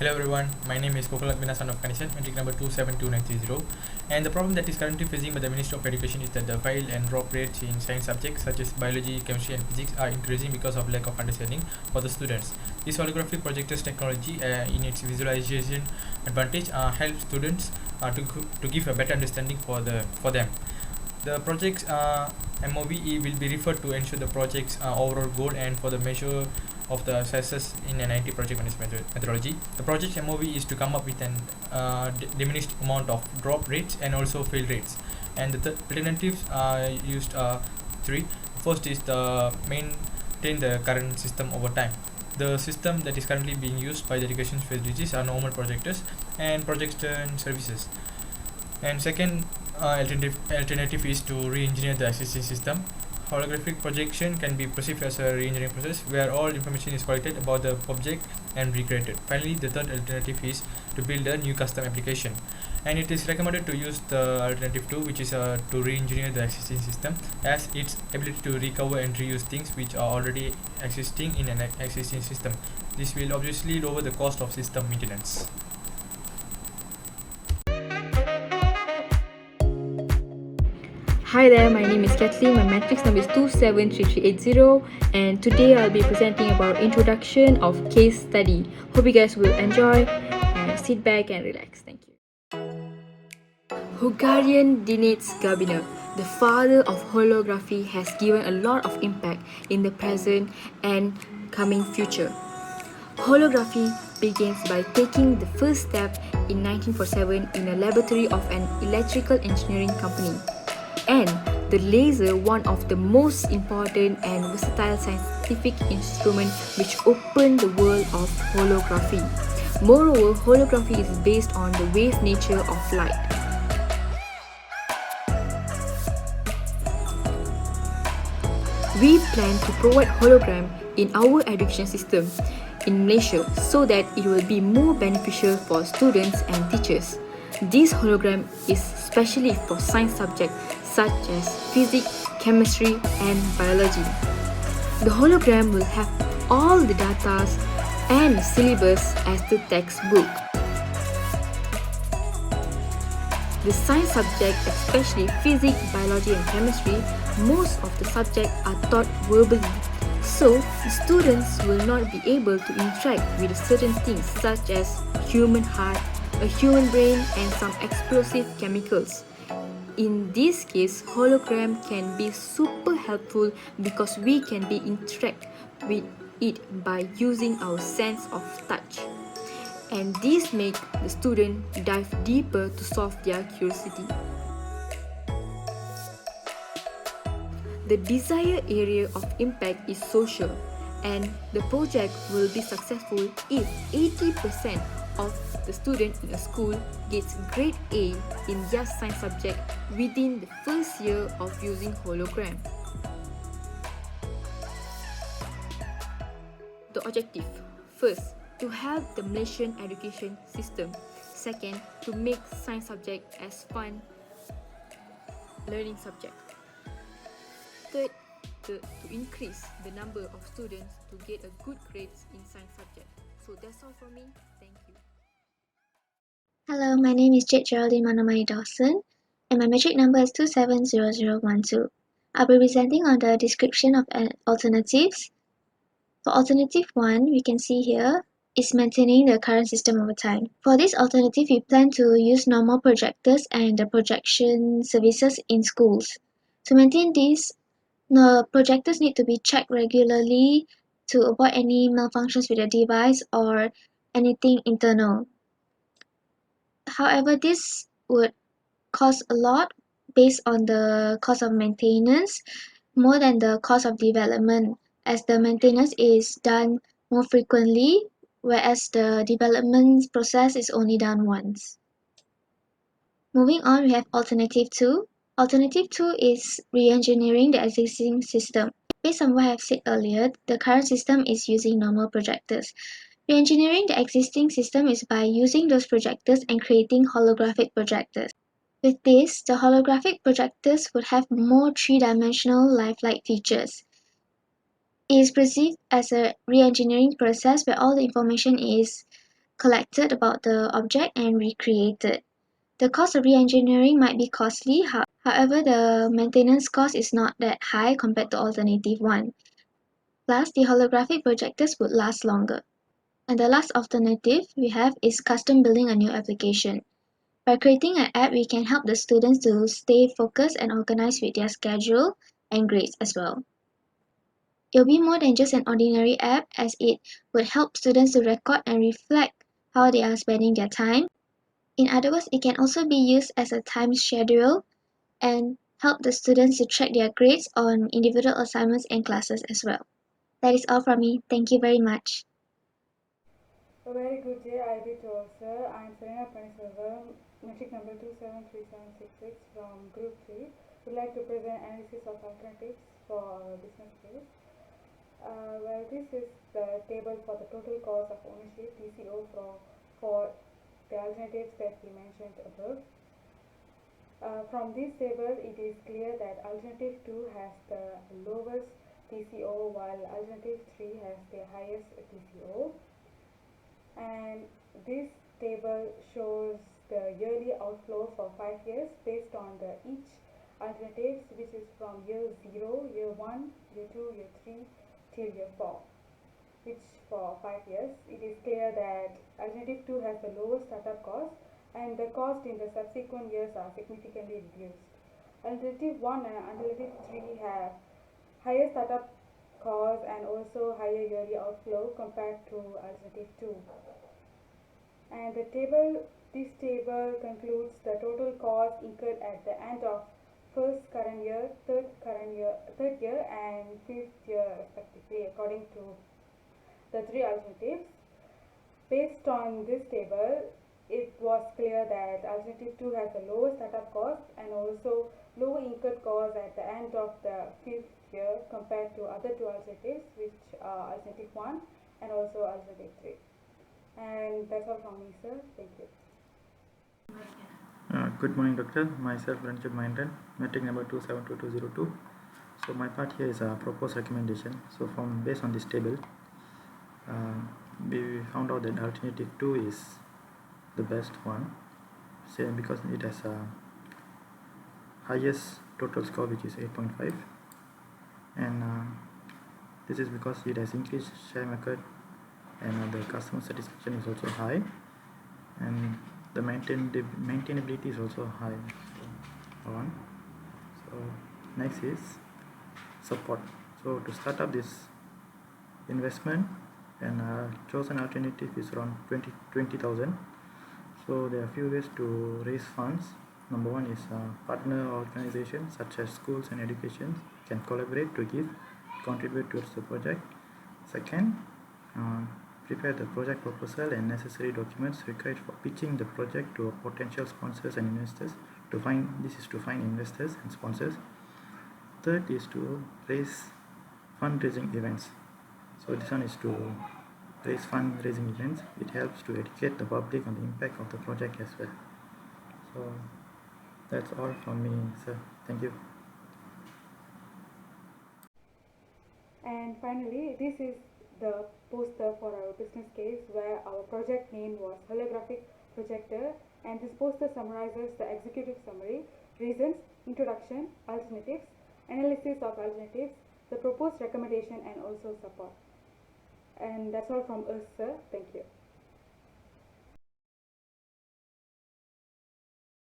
Hello everyone, my name is GOKUL son of GANESAN, metric number 272930, and the problem that is currently facing by the Ministry of Education is that the fail and drop rates in science subjects such as biology, chemistry and physics are increasing because of lack of understanding for the students. This holographic projectors technology in its visualization advantage helps students to give a better understanding for them. The project's MOVE will be referred to ensure the project's overall goal and for the measure of the success in an IT project management methodology. The project's MOV is to come up with an diminished amount of drop rates and also fail rates. And the alternatives used three. First is the maintain the current system over time. The system that is currently being used by the education facilities are normal projectors and projection services. And second alternative is to re-engineer the existing system. Holographic projection can be perceived as a re-engineering process where all information is collected about the object and recreated. Finally, the third alternative is to build a new custom application. And it is recommended to use the alternative 2, which is to re-engineer the existing system, as its ability to recover and reuse things which are already existing in an existing system. This will obviously lower the cost of system maintenance. Hi there, my name is Kathleen, my matrix number is 273380, and today I'll be presenting about introduction of case study. Hope you guys will enjoy and sit back and relax. Thank you. Hungarian Dinesh Gabiner, the father of holography, has given a lot of impact in the present and coming future. Holography begins by taking the first step in 1947 in a laboratory of an electrical engineering company. And the laser, one of the most important and versatile scientific instruments which opened the world of holography. Moreover, holography is based on the wave nature of light. We plan to provide hologram in our education system in Malaysia so that it will be more beneficial for students and teachers. This hologram is specially for science subjects such as physics, chemistry and biology. The hologram will have all the data and syllabus as the textbook. The science subject, especially physics, biology and chemistry, most of the subjects are taught verbally. So, the students will not be able to interact with certain things such as human heart, a human brain and some explosive chemicals. In this case, hologram can be super helpful because we can be interact with it by using our sense of touch. And this makes the student dive deeper to solve their curiosity. The desired area of impact is social, and the project will be successful if 80% of the student in a school gets grade A in their science subject within the first year of using hologram. The objective: first, to help the Malaysian education system. Second, to make science subject as fun learning subject. Third, to increase the number of students to get a good grades in science subject. So that's all from me. Thank you. Hello, my name is Geraldine MANOMONY DAWSON, and my metric number is 270012. I'll be presenting on the description of alternatives. For alternative 1, we can see here is maintaining the current system over time. For this alternative, we plan to use normal projectors and the projection services in schools. To maintain this, the projectors need to be checked regularly to avoid any malfunctions with the device or anything internal. However, this would cost a lot based on the cost of maintenance more than the cost of development, as the maintenance is done more frequently, whereas the development process is only done once. Moving on, we have alternative 2. Alternative 2 is re-engineering the existing system. Based on what I have said earlier, the current system is using normal projectors. Re-engineering the existing system is by using those projectors and creating holographic projectors. With this, the holographic projectors would have more three-dimensional lifelike features. It is perceived as a re-engineering process where all the information is collected about the object and recreated. The cost of re-engineering might be costly, however the maintenance cost is not that high compared to alternative one. Plus, the holographic projectors would last longer. And the last alternative we have is custom building a new application. By creating an app, we can help the students to stay focused and organized with their schedule and grades as well. It'll be more than just an ordinary app, as it would help students to record and reflect how they are spending their time. In other words, it can also be used as a time schedule and help the students to track their grades on individual assignments and classes as well. That is all from me. Thank you very much. A very good day, I did also. I am SERLENA metric number 273766 from Group 3. Would like to present analysis of alternatives for business case. Well, this is the table for the total cost of ownership TCO for the alternatives that we mentioned above. From this table, it is clear that alternative 2 has the lowest TCO while alternative 3 has the highest TCO. And this table shows the yearly outflow for 5 years based on the each alternatives, which is from year 0, year 1, year 2, year 3 till year 4, which for 5 years. It is clear that alternative 2 has the lowest startup cost and the cost in the subsequent years are significantly reduced. Alternative 1 and alternative 3 have higher startup cost and also higher yearly outflow compared to alternative 2. And this table concludes the total cost incurred at the end of first current year, third year and fifth year respectively according to the 3 alternatives. Based on this table, it was clear that alternative 2 has the lowest startup cost and also lower incurred cost at the end of the 5th year compared to other 2 alternatives, which are alternative 1 and also alternative 3. And that's all from me, sir. Thank you. Good morning, doctor. Myself, Mahendran, metric number 272202. So my part here is a proposed recommendation. So based on this table, we found out that alternative 2 is the best one, say because it has a highest total score, which is 8.5, and this is because it has increased share market and the customer satisfaction is also high, and the maintainability is also high. So next is support. So to start up this investment, and chosen alternative is around 20,000. So there are a few ways to raise funds. Number one is partner organizations such as schools and education can collaborate to contribute towards the project. Second, prepare the project proposal and necessary documents required for pitching the project to potential sponsors and investors. To find investors and sponsors. Third is to raise fundraising events. So this one is to raise fundraising events. It helps to educate the public on the impact of the project as well. So that's all from me, sir. Thank you. And finally, this is the poster for our business case where our project name was holographic projector, and this poster summarizes the executive summary, reasons, introduction, alternatives, analysis of alternatives, the proposed recommendation and also support. And that's all from us, sir. Thank you.